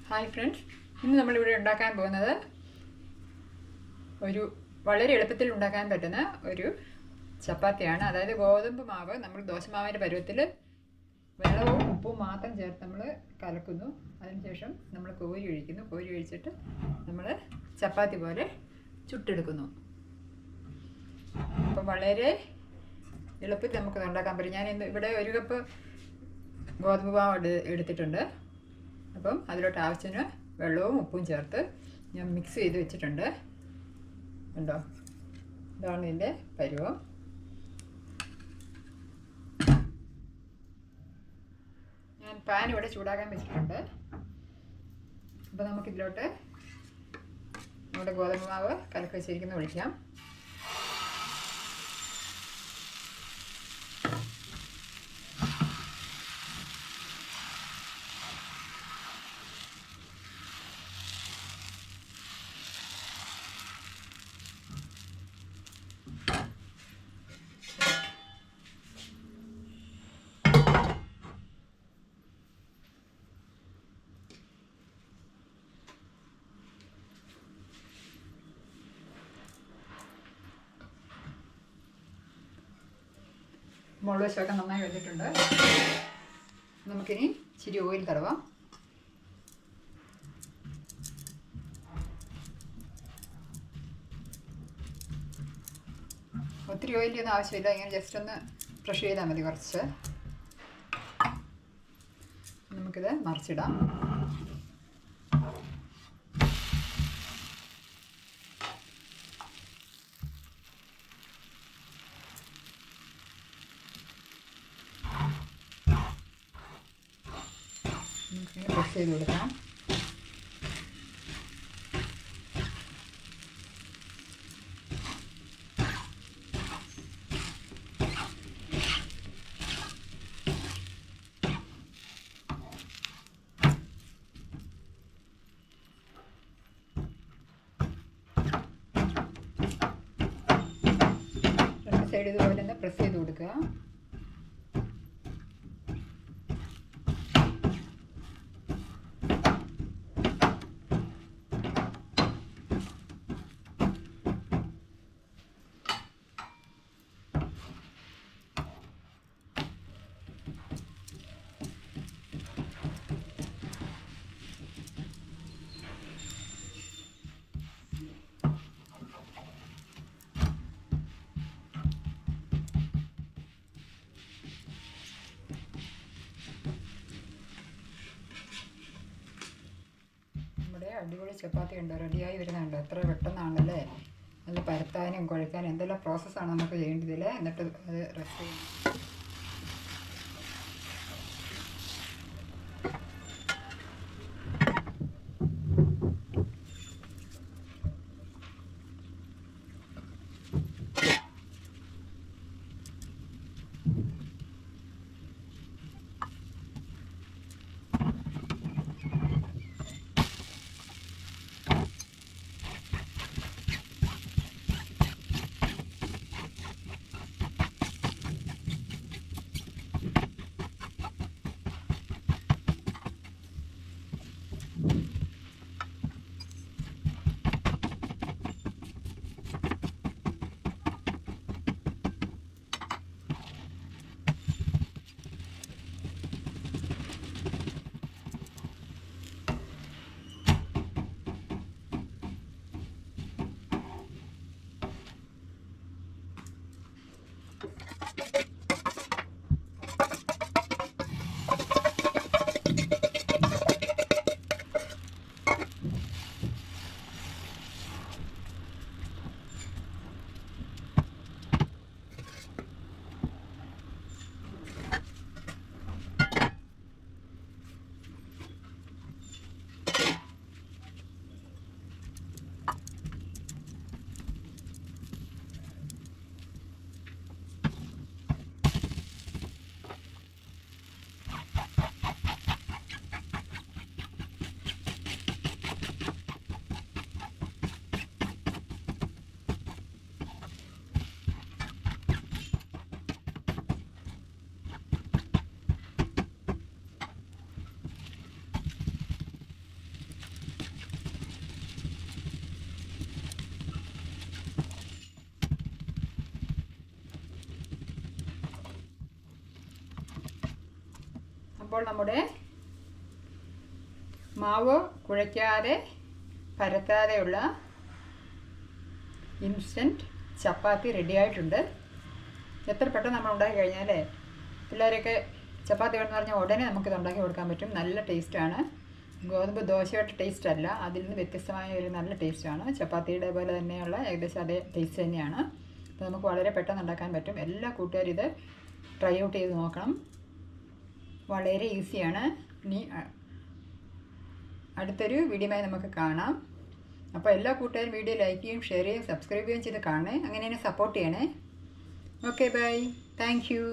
Hi friends, ഇന്ന് നമ്മളിവിടെ ഉണ്ടാക്കാൻ പോകുന്നത് വളരെ എളുപ്പത്തിൽ ഉണ്ടാക്കാൻ പറ്റുന്ന ഒരു ചപ്പാത്തിയാണ്. അതായത് ഗോതമ്പ് മാവ് നമ്മൾ ദോശമാവിൻ്റെ പരുവത്തിൽ വെള്ളവും ഉപ്പും മാത്രം ചേർത്ത് നമ്മൾ കലക്കുന്നു. അതിനുശേഷം നമ്മൾ കോരി ഒഴിച്ചിട്ട് നമ്മൾ ചപ്പാത്തി പോലെ ചുട്ടെടുക്കുന്നു. അപ്പം വളരെ എളുപ്പത്തിൽ നമുക്കത് ഉണ്ടാക്കാൻ പറ്റും. ഞാൻ ഇവിടെ 1 കപ്പ് ഗോതമ്പ് മാവ് എടുത്തിട്ടുണ്ട്. അപ്പം അതിലോട്ട് ആവശ്യത്തിന് വെള്ളവും ഉപ്പും ചേർത്ത് ഞാൻ മിക്സ് ചെയ്ത് വെച്ചിട്ടുണ്ട്. ഉണ്ടോ, ഇതാണ് ഇതിൻ്റെ പരുവം. ഞാൻ പാൻ ഇവിടെ ചൂടാക്കാൻ വെച്ചിട്ടുണ്ട്. അപ്പോൾ നമുക്കിതിലോട്ട് നമ്മുടെ ഗോതമ്പ് മാവ് കലക്കി വെച്ചിരിക്കുന്ന ഒഴിക്കാം. മുളക് വശമൊക്കെ നന്നായി വെച്ചിട്ടുണ്ട്. നമുക്കിനി ഇച്ചിരി ഓയിൽ തടവാം. ഒത്തിരി ഓയിലൊന്നും ആവശ്യമില്ല, ഇങ്ങനെ ജസ്റ്റ് ഒന്ന് ബ്രഷ് ചെയ്താൽ മതി. കുറച്ച് നമുക്കിത് മറിച്ചിടാം. പ്രസ് ചെയ്ത് കൊടുക്കാം. രണ്ട് സൈഡ് ഇതുപോലെ തന്നെ പ്രസ് ചെയ്ത് കൊടുക്കുക. അടിപൊളി ചപ്പാത്തി ഉണ്ടോ, റെഡിയായി വരുന്നുണ്ടോ? എത്ര പെട്ടെന്നാണല്ലേ. നല്ല പരത്താനും കുഴക്കാനും എന്തെല്ലാം പ്രോസസ്സാണ് നമുക്ക് ചെയ്യേണ്ടതിൽ. എന്നിട്ട് അത് റെസ്റ്റ് ചെയ്യണം. അപ്പോൾ നമ്മുടെ മാവ് കുഴയ്ക്കാതെ പരത്താതെയുള്ള ഇൻസ്റ്റൻറ്റ് ചപ്പാത്തി റെഡി ആയിട്ടുണ്ട്. എത്ര പെട്ടെന്ന് നമ്മൾ ഉണ്ടാക്കി കഴിഞ്ഞാൽ പിള്ളേരൊക്കെ ചപ്പാത്തി വേണമെന്ന് പറഞ്ഞാൽ ഉടനെ നമുക്കിത് ഉണ്ടാക്കി കൊടുക്കാൻ പറ്റും. നല്ല ടേസ്റ്റാണ്. ഗോതമ്പ് ദോശയുടെ ടേസ്റ്റ് അല്ല, അതിൽ നിന്ന് വ്യത്യസ്തമായ ഒരു നല്ല ടേസ്റ്റാണ്. ചപ്പാത്തിയുടെ പോലെ തന്നെയുള്ള ഏകദേശം അതേ ടേസ്റ്റ് തന്നെയാണ്. അപ്പോൾ നമുക്ക് വളരെ പെട്ടെന്ന് ഉണ്ടാക്കാൻ പറ്റും. എല്ലാ കൂട്ടുകാരും ഇത് ട്രൈ ഔട്ട് ചെയ്ത് നോക്കണം. വളരെ ഈസിയാണ്. ഇനി അടുത്തൊരു വീഡിയോയുമായി നമുക്ക് കാണാം. അപ്പോൾ എല്ലാ കൂട്ടുകാരും വീഡിയോ ലൈക്ക് ചെയ്യും, ഷെയർ ചെയ്യും, സബ്സ്ക്രൈബ് ചെയ്യുകയും ചെയ്ത് കാണണേ. അങ്ങനെ തന്നെ സപ്പോർട്ട് ചെയ്യണേ. Okay, bye. Thank U.